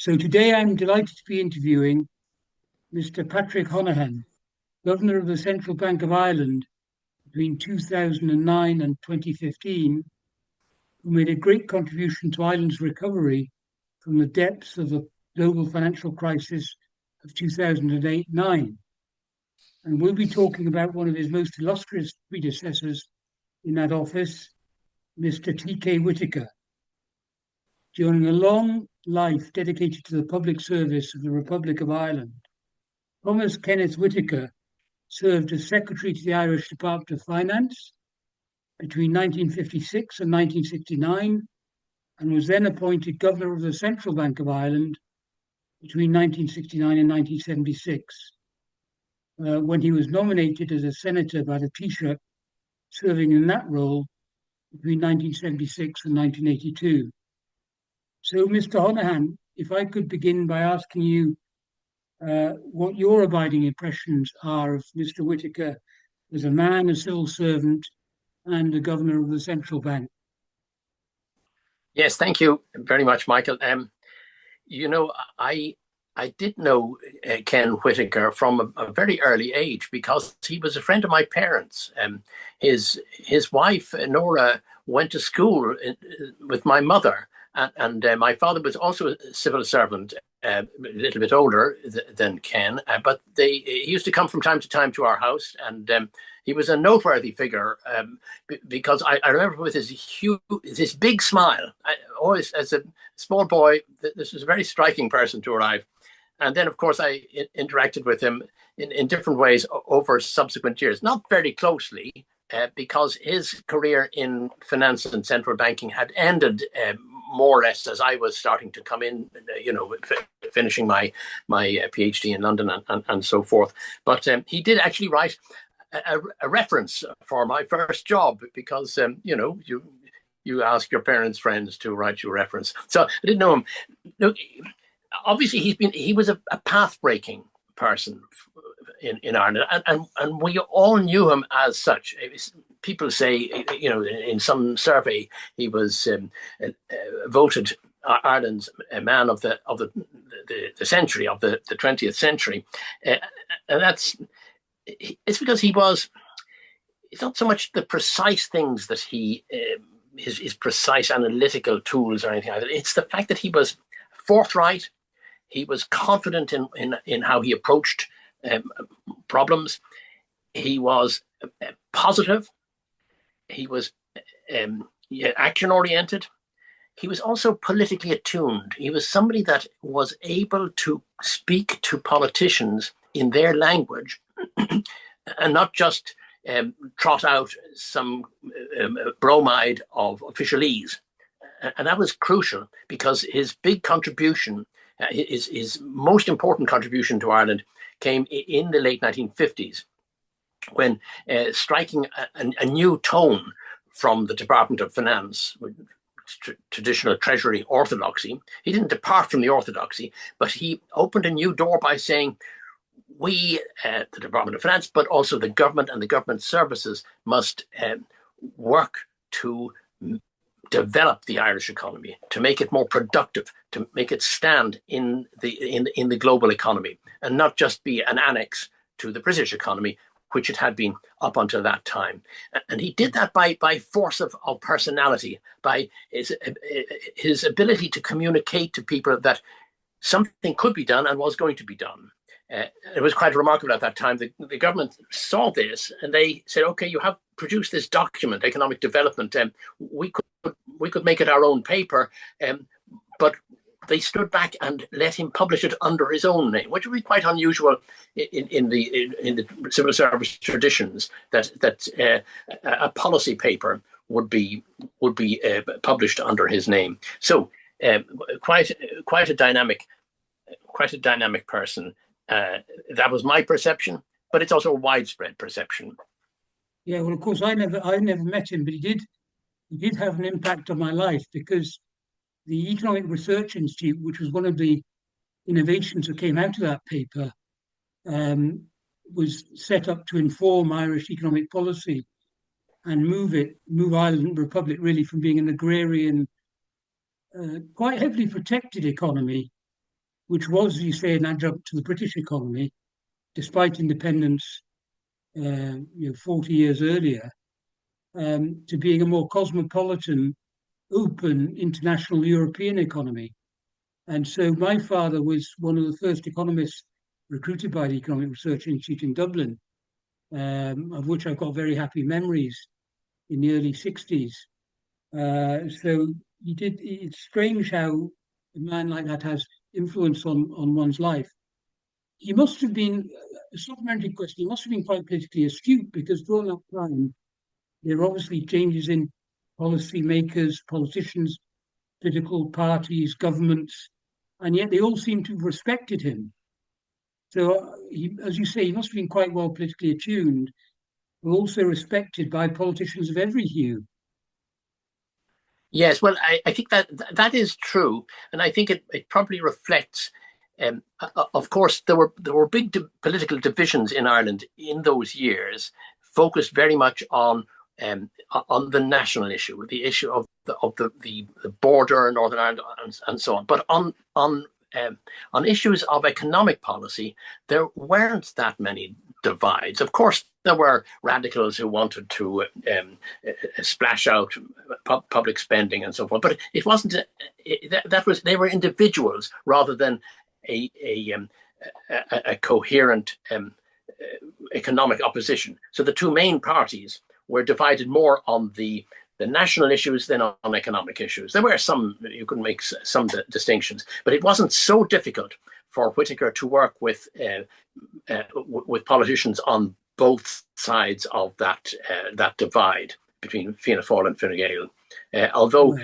So today I'm delighted to be interviewing Mr. Patrick Honohan, Governor of the Central Bank of Ireland between 2009 and 2015, who made a great contribution to Ireland's recovery from the depths of the global financial crisis of 2008-9. And we'll be talking about one of his most illustrious predecessors in that office, Mr. T.K. Whitaker. During a long life dedicated to the public service of the Republic of Ireland, Thomas Kenneth Whitaker served as Secretary to the Irish Department of Finance between 1956 and 1969, and was then appointed Governor of the Central Bank of Ireland between 1969 and 1976, when he was nominated as a senator by the Taoiseach, serving in that role between 1976 and 1982. So, Mr. Honohan, if I could begin by asking you what your abiding impressions are of Mr. Whitaker as a man, a civil servant, and a governor of the central bank. Yes, thank you very much, Michael. I did know Ken Whitaker from a very early age because he was a friend of my parents. His wife, Nora, went to school with my mother. And my father was also a civil servant, a little bit older than Ken, but he used to come from time to time to our house, and he was a noteworthy figure because I remember with this big smile. Always, as a small boy, this was a very striking person to arrive. And then, of course, I interacted with him in different ways over subsequent years, not very closely, because his career in finance and central banking had ended more or less as I was starting to come in, finishing my PhD in London and so forth. But he did actually write a reference for my first job because, you ask your parents' friends to write you a reference. So I didn't know him. Look, obviously, he was a path-breaking person in Ireland, and we all knew him as such. People say, in some survey, he was voted Ireland's man of the century, of the 20th century, and it's because it's not so much the precise things that his precise analytical tools or anything like that. It's the fact that he was forthright. He was confident in how he approached problems. He was positive. He was action-oriented. He was also politically attuned. He was somebody that was able to speak to politicians in their language and not just trot out some bromide of officialese. And that was crucial because his big contribution, his most important contribution to Ireland came in the late 1950s, when striking a new tone from the Department of Finance, traditional Treasury orthodoxy. He didn't depart from the orthodoxy, but he opened a new door by saying, we, the Department of Finance, but also the government and the government services must work to develop the Irish economy, to make it more productive, to make it stand in the global economy, and not just be an annex to the British economy, which it had been up until that time. And he did that by force of personality, by his ability to communicate to people that something could be done and was going to be done. It was quite remarkable at that time. The government saw this and they said, okay, you have produced this document, economic development, and we could make it our own paper, but they stood back and let him publish it under his own name, which would be quite unusual in the civil service traditions, that a policy paper would be published under his name. So quite a dynamic person. That was my perception, but it's also a widespread perception. Yeah, well, of course, I never met him, but he did have an impact on my life because the Economic Research Institute, which was one of the innovations that came out of that paper, was set up to inform Irish economic policy and move Ireland Republic really from being an agrarian, quite heavily protected economy which was, you say, an adjunct to the British economy, despite independence 40 years earlier, to being a more cosmopolitan, open, international European economy. And so my father was one of the first economists recruited by the Economic Research Institute in Dublin, of which I've got very happy memories in the early 60s. So it's strange how a man like that has influence on one's life. He must have been, a supplementary question, he must have been quite politically astute, because during that time, there were obviously changes in policy makers, politicians, political parties, governments, and yet they all seem to have respected him. So, as you say, he must have been quite well politically attuned, but also respected by politicians of every hue. Yes, well, I think that is true, and I think it probably reflects. Of course, there were big political divisions in Ireland in those years, focused very much on the national issue, the issue of the border, Northern Ireland, and so on. But on issues of economic policy, there weren't that many divides. Of course, there were radicals who wanted to splash out public spending and so forth, but it wasn't. They were individuals rather than a coherent economic opposition. So the two main parties were divided more on the national issues than on economic issues. There were some, you could make some distinctions, but it wasn't so difficult for Whitaker to work with politicians on both sides of that divide between Fianna Fáil and Fine Gael. Although,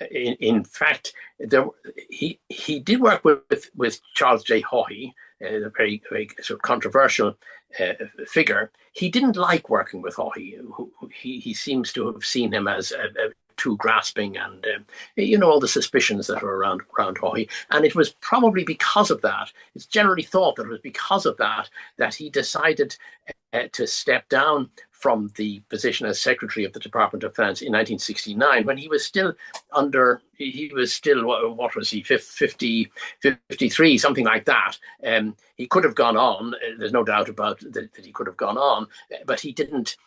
in fact, he did work with Charles J. Haughey, a very, very sort of controversial figure. He didn't like working with Haughey. He seems to have seen him as too grasping, and all the suspicions that are around Haughey. And it was probably because of that. It's generally thought that it was because of that he decided to step down from the position as Secretary of the Department of Finance in 1969, when he was still what was he, 50, 53, something like that. He could have gone on. There's no doubt about that he could have gone on, but he didn't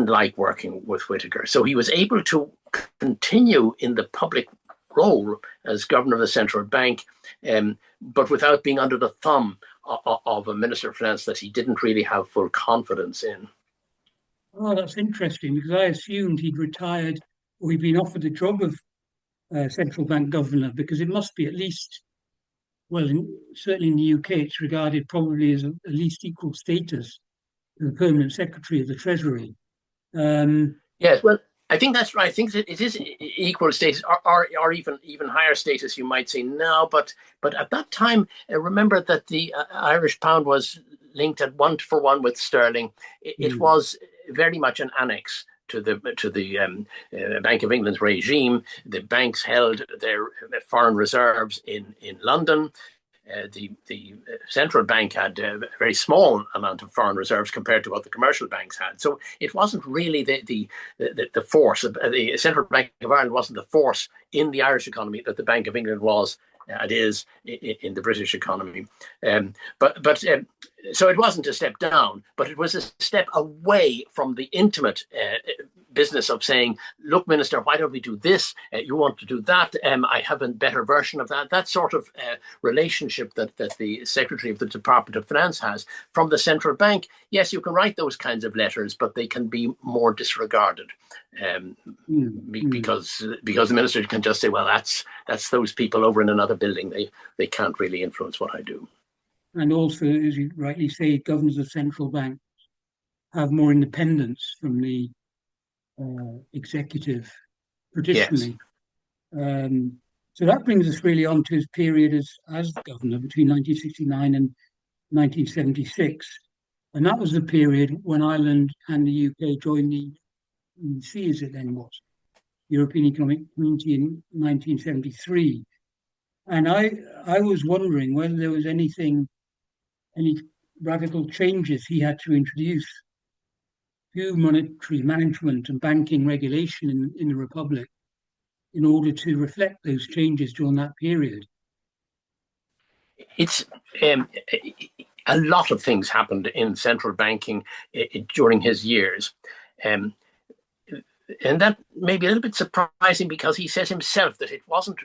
like working with Whitaker. So he was able to continue in the public role as governor of the central bank, but without being under the thumb of a minister of finance that he didn't really have full confidence in. Oh, that's interesting, because I assumed he'd retired or he'd been offered the job of central bank governor, because it must be at least, well, certainly in the UK, it's regarded probably as at least equal status to the permanent secretary of the Treasury. Yes, well, I think that's right. I think it is equal status, or even higher status, you might say now. But at that time, remember that the Irish pound was linked at 1-for-1 with sterling. It was very much an annex to the Bank of England's regime. The banks held their foreign reserves in London. The central bank had a very small amount of foreign reserves compared to what the commercial banks had. So it wasn't really the force. The Central Bank of Ireland wasn't the force in the Irish economy that the Bank of England was. It is in the British economy. So it wasn't a step down, but it was a step away from the intimate business of saying, look, Minister, why don't we do this? You want to do that? I have a better version of that. That sort of relationship that the Secretary of the Department of Finance has from the central bank. Yes, you can write those kinds of letters, but they can be more disregarded because the minister can just say, well, that's those people over in another building. They can't really influence what I do. And also, as you rightly say, governors of central banks have more independence from the executive traditionally. Yes. So that brings us really on to his period as governor between 1969 and 1976. And that was the period when Ireland and the UK joined the EEC, as it then was, European Economic Community, in 1973. And I was wondering whether there was any radical changes he had to introduce to monetary management and banking regulation in the Republic in order to reflect those changes during that period. It's a lot of things happened in central banking during his years. Um, and that may be a little bit surprising because he says himself that it wasn't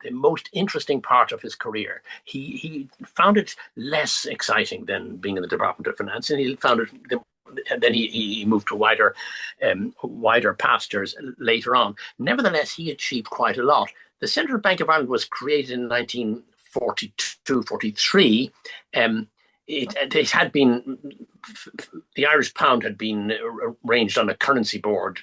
the most interesting part of his career. He found it less exciting than being in the Department of Finance, and he found it. And then he moved to wider pastures later on. Nevertheless, he achieved quite a lot. The Central Bank of Ireland was created in 1942, 43. It had been, the Irish pound had been arranged on a currency board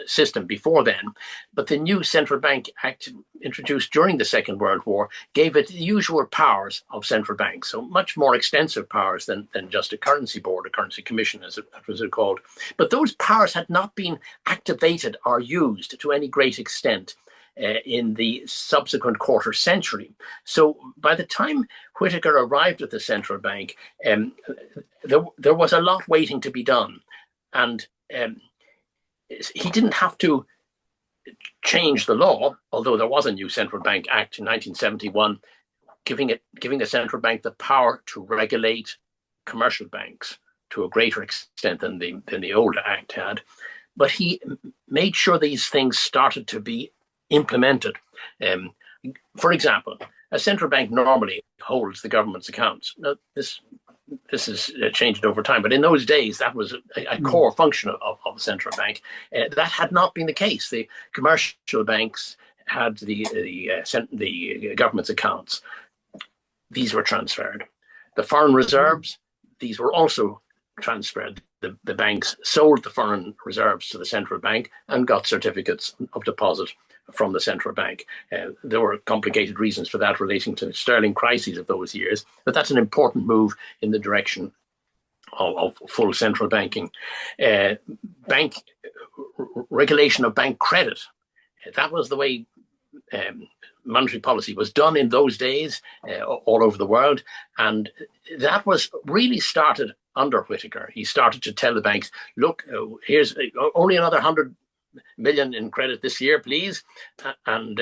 system before then, but the new Central Bank Act introduced during the Second World War gave it the usual powers of central banks, so much more extensive powers than just a currency board, a currency commission, as it was called. But those powers had not been activated or used to any great extent in the subsequent quarter century. So by the time Whitaker arrived at the central bank, there was a lot waiting to be done. And he didn't have to change the law, although there was a new Central Bank Act in 1971, giving the central bank the power to regulate commercial banks to a greater extent than the older act had. But he made sure these things started to be implemented. For example, a central bank normally holds the government's accounts. Now, this has changed over time, but in those days, that was a core function of the central bank. That had not been the case. The commercial banks had the government's accounts. These were transferred. The foreign reserves, these were also transferred. The banks sold the foreign reserves to the central bank and got certificates of deposit from the central bank. There were complicated reasons for that relating to the sterling crises of those years, but that's an important move in the direction of full central banking. Bank regulation of bank credit, that was the way monetary policy was done in those days all over the world, and that was really started under Whitaker. He started to tell the banks, look, here's only another 100 million in credit this year, please. And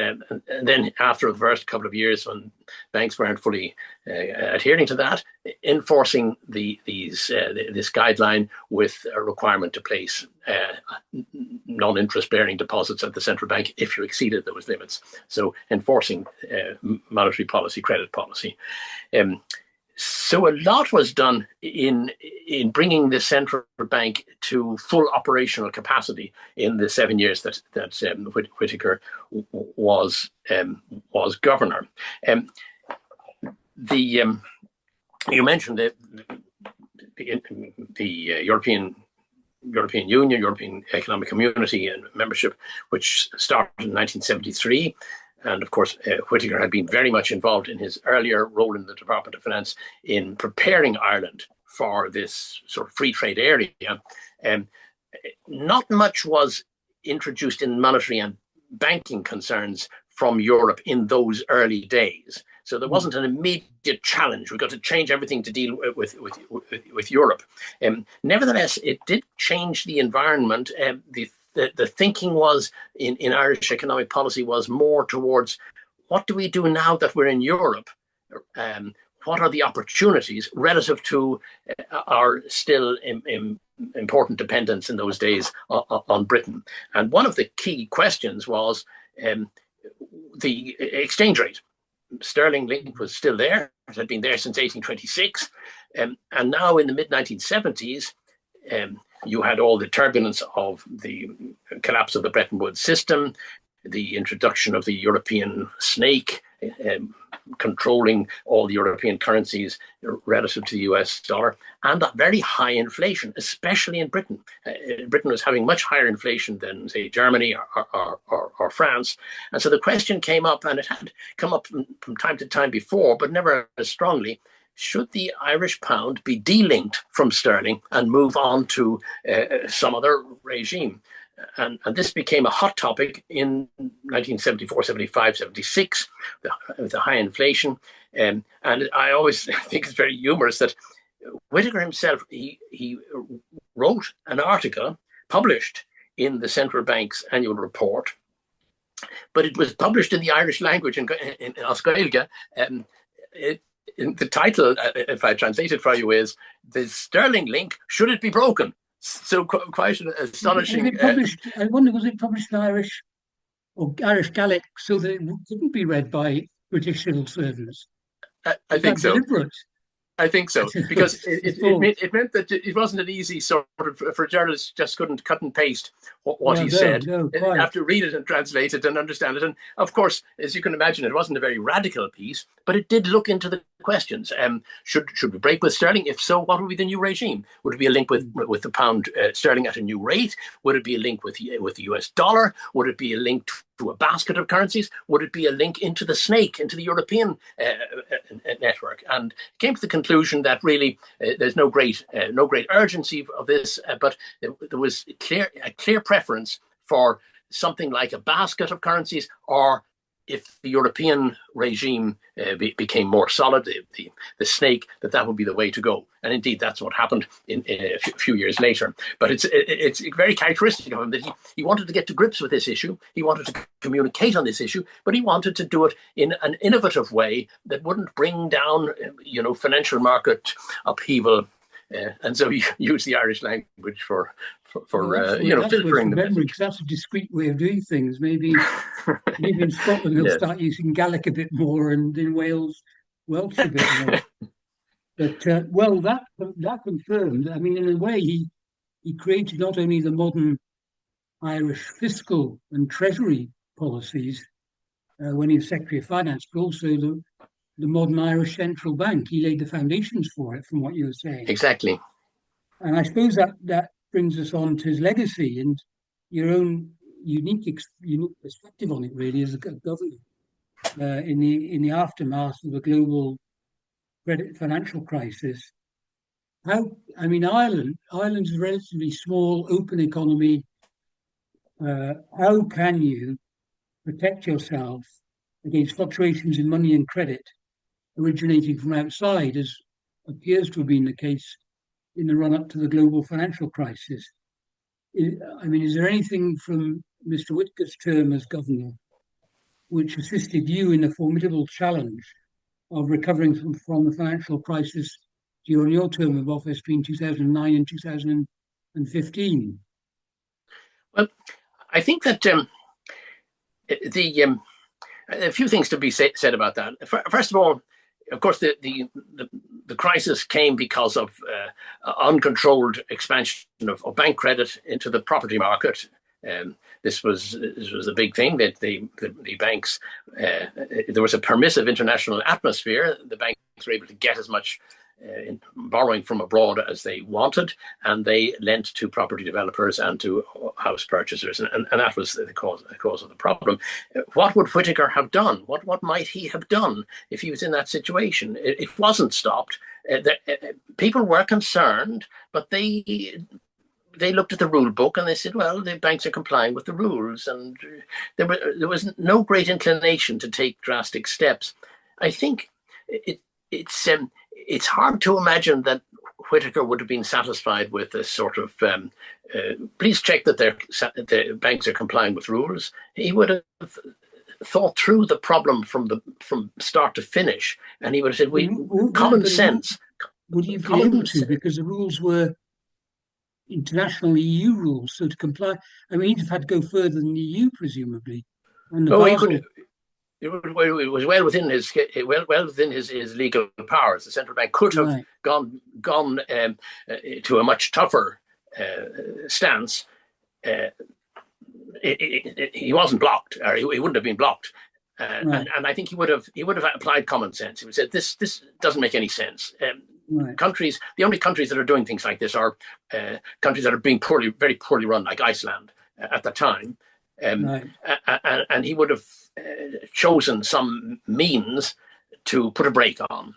then after the first couple of years, when banks weren't fully adhering to that, enforcing this guideline with a requirement to place non-interest bearing deposits at the central bank if you exceeded those limits. So enforcing monetary policy, credit policy. So a lot was done in bringing the central bank to full operational capacity in the 7 years that Whitaker was governor. You mentioned the European Union, European Economic Community, and membership, which started in 1973. And of course, Whitaker had been very much involved in his earlier role in the Department of Finance in preparing Ireland for this sort of free trade area. Not much was introduced in monetary and banking concerns from Europe in those early days. So there wasn't an immediate challenge. We've got to change everything to deal with Europe. Nevertheless, it did change the environment. The thinking was in Irish economic policy was more towards what do we do now that we're in Europe? What are the opportunities relative to our still important dependence in those days on Britain? And one of the key questions was the exchange rate. Sterling link was still there. It had been there since 1826. And now in the mid-1970s, you had all the turbulence of the collapse of the Bretton Woods system, the introduction of the European snake, controlling all the European currencies relative to the US dollar, and a very high inflation, especially in Britain. Britain was having much higher inflation than, say, Germany or France. And so the question came up, and it had come up from time to time before, but never as strongly. Should the Irish pound be delinked from sterling and move on to some other regime? And this became a hot topic in 1974, 75, 76, with the high inflation. And I always think it's very humorous that Whitaker himself, he wrote an article published in the central bank's annual report, but it was published in the Irish language in Oscailga. the title, if I translate it for you, is "The Sterling Link, Should It Be Broken?" So quite an Was astonishing. it published? I wonder, was it published in Irish or Irish Gaelic so that it couldn't be read by British civil servants? I Was think that so. deliberate? I think so, because I thought, it meant that it wasn't an easy sort of, for journalists just couldn't cut and paste what yeah, he no, said. no, They'd quite. have to read it and translate it and understand it. And of course, as you can imagine, it wasn't a very radical piece, but it did look into the questions. Should we break with sterling? If so, what would be the new regime? Would it be a link with the pound sterling at a new rate? Would it be a link with the US dollar? Would it be a link to a basket of currencies? Would it be a link into the snake, into the European network? And came to the conclusion that really there's no great urgency of this, but there was a clear preference for something like a basket of currencies, or if the European regime became more solid, the snake, that would be the way to go. And indeed, that's what happened in a few years later. But it's very characteristic of him that he wanted to get to grips with this issue. He wanted to communicate on this issue, but he wanted to do it in an innovative way that wouldn't bring down, financial market upheaval. And so he used the Irish language for that's filtering the remembering, message. because that's a discreet way of doing things. Maybe in Scotland they'll Yes. start using Gaelic a bit more, and in Wales, Welsh a bit more. But that confirmed. I mean, in a way, he created not only the modern Irish fiscal and treasury policies when he was Secretary of Finance, but also the modern Irish central bank. He laid the foundations for it, from what you were saying. Exactly. And I suppose that brings us on to his legacy and your own unique perspective on it, really, as a governor in the aftermath of the global credit financial crisis. Ireland's a relatively small, open economy. How can you protect yourself against fluctuations in money and credit originating from outside, as appears to have been the case in the run-up to the global financial crisis? Is there anything from Mr Whitaker's term as governor which assisted you in the formidable challenge of recovering from the financial crisis during your term of office between 2009 and 2015? Well, I think that a few things to be said about that. First of all, of course, the crisis came because of uncontrolled expansion of bank credit into the property market. This was a big thing, that the banks, there was a permissive international atmosphere. The banks were able to get as much in borrowing from abroad as they wanted, and they lent to property developers and to house purchasers, and that was the cause of the problem. What would Whitaker have done? What might he have done if he was in that situation? It wasn't stopped. People were concerned, but they looked at the rule book and they said, well, the banks are complying with the rules, and there was no great inclination to take drastic steps. I think it's hard to imagine that Whitaker would have been satisfied with a sort of please check that the banks are complying with rules. He would have thought through the problem from start to finish, and he would have said, common sense. Would you be able to, because the rules were international EU rules, so to comply, he'd have had to go further than the EU, presumably. And he could. It was well within his legal powers. The central bank could have gone to a much tougher stance. He wasn't blocked, or he wouldn't have been blocked. And I think he would have applied common sense. He would have said, this doesn't make any sense. The only countries that are doing things like this are countries that are being very poorly run, like Iceland at the time. And he would have chosen some means to put a brake on,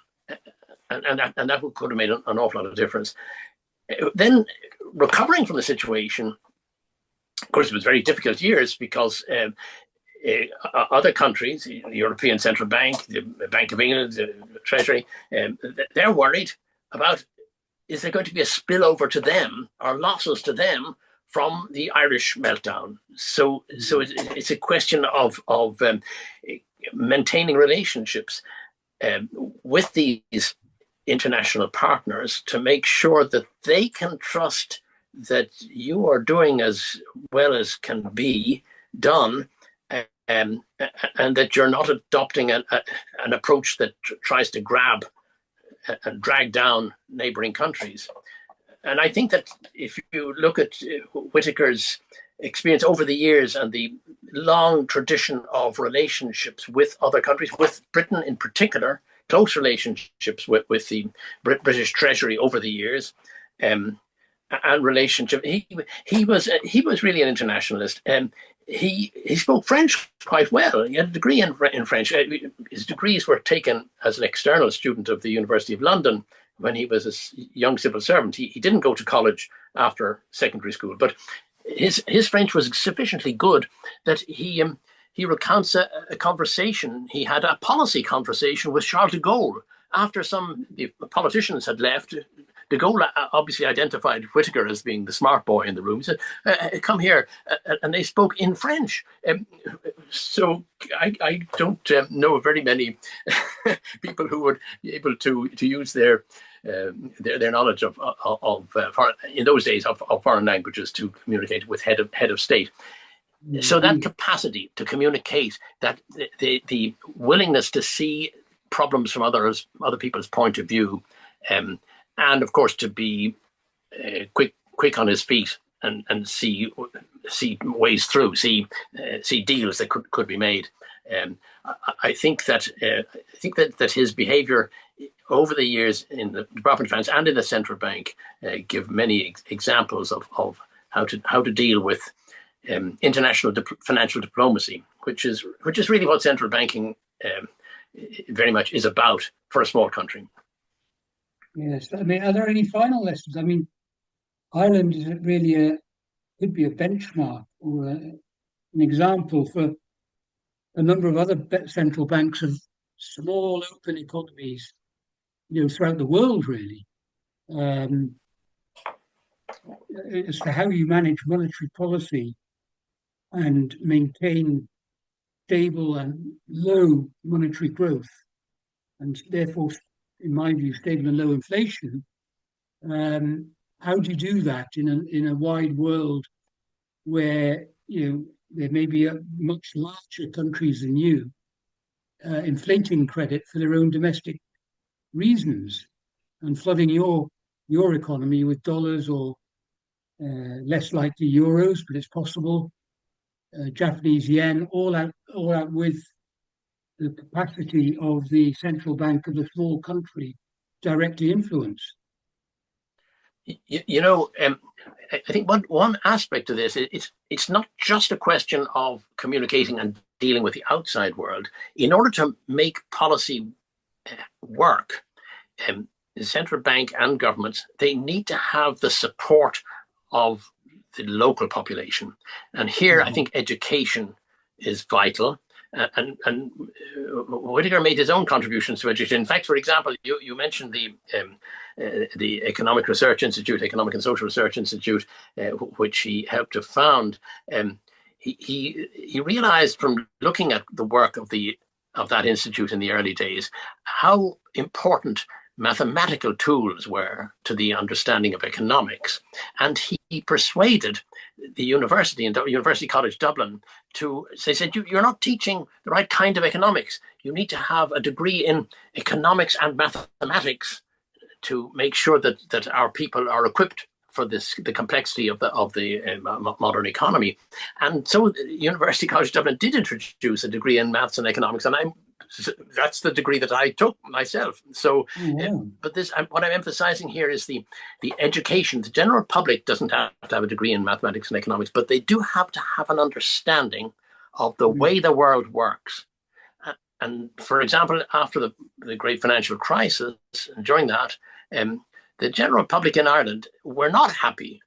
and that could have made an awful lot of difference. Then recovering from the situation, of course, it was very difficult years, because other countries, the European Central Bank, the Bank of England, the Treasury, they're worried about, is there going to be a spillover to them or losses to them from the Irish meltdown? So it's a question of maintaining relationships. with these international partners to make sure that they can trust that you are doing as well as can be done, and that you're not adopting an approach that tries to grab and drag down neighboring countries. And I think that if you look at Whitaker's experience over the years and the long tradition of relationships with other countries, with Britain in particular, close relationships with the British Treasury over the years, and relationship, he was really an internationalist. He spoke French quite well. He had a degree in French. His degrees were taken as an external student of the University of London when he was a young civil servant. He didn't go to college after secondary school, but his French was sufficiently good that he recounts a conversation. He had a policy conversation with Charles de Gaulle after some the politicians had left. De Gaulle obviously identified Whitaker as being the smart boy in the room. He said, come here. And they spoke in French. So I don't know very many people who would be able to use their knowledge of foreign, in those days of foreign languages to communicate with head of state. Mm-hmm. So that capacity to communicate, that the willingness to see problems from other people's point of view, and of course to be quick on his feet and see ways through, see deals that could be made. I think that his behaviour over the years in the Department of Finance and in the central bank give many examples of how to deal with international financial diplomacy, which is really what central banking very much is about for a small country. Yes, I mean, are there any final lessons? I mean, Ireland is really could be a benchmark or an example for a number of other central banks of small open economies, throughout the world, really, as to how you manage monetary policy and maintain stable and low monetary growth, and therefore, in my view, stable and low inflation. How do you do that in a wide world where there may be much larger countries than you inflating credit for their own domestic reasons and flooding your economy with dollars or less likely euros, but it's possible, Japanese yen, all out with the capacity of the central bank of a small country directly influence. I think one aspect of this is it's not just a question of communicating and dealing with the outside world. In order to make policy work, the central bank and governments, they need to have the support of the local population. And here, I think education is vital. And Whitaker made his own contributions to education. In fact, for example, you mentioned the Economic Research Institute, Economic and Social Research Institute, which he helped to found. He realized from looking at the work of that institute in the early days how important mathematical tools were to the understanding of economics, and he persuaded the university and University College Dublin they said, you're not teaching the right kind of economics. You need to have a degree in economics and mathematics to make sure that our people are equipped for the complexity of the modern economy. And so University College Dublin did introduce a degree in maths and economics, and that's the degree that I took myself. So, but what I'm emphasizing here is the education. The general public doesn't have to have a degree in mathematics and economics, but they do have to have an understanding of the way the world works. And for example, after the great financial crisis, and during that, the general public in Ireland were not happy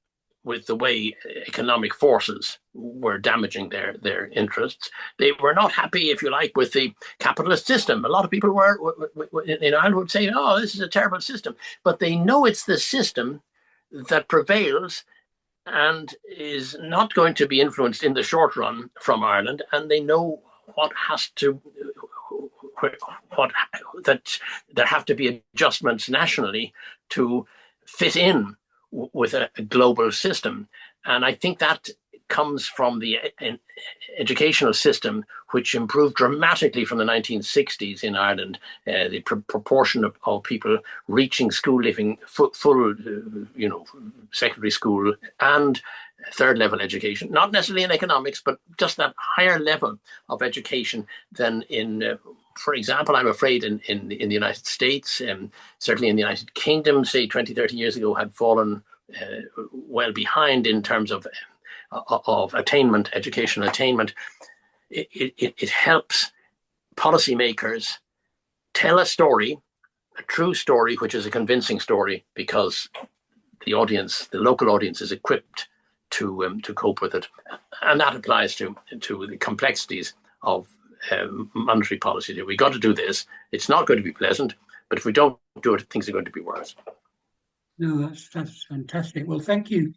with the way economic forces were damaging their interests. They were not happy, if you like, with the capitalist system. A lot of people in Ireland would say, oh, this is a terrible system. But they know it's the system that prevails and is not going to be influenced in the short run from Ireland. And they know what that there have to be adjustments nationally to fit in with a global system. And I think that comes from the educational system, which improved dramatically from the 1960s in Ireland. The proportion of people reaching school leaving full secondary school and third level education, not necessarily in economics, but just that higher level of education than in, for example, I'm afraid in the United States, certainly in the United Kingdom, say 20, 30 years ago, had fallen well behind in terms of attainment, educational attainment. It helps policymakers tell a story, a true story, which is a convincing story, because the audience, the local audience, is equipped to cope with it, and that applies to the complexities of monetary policy. We got to do this. It's not going to be pleasant, but if we don't do it, things are going to be worse. No, that's fantastic. Well, thank you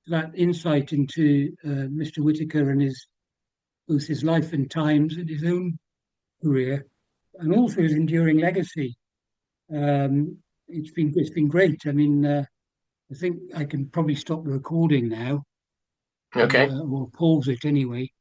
for that insight into Mr. Whitaker and both his life and times and his own career, and also his enduring legacy. It's been great. I mean, I think I can probably stop the recording now. Okay. Or pause it anyway.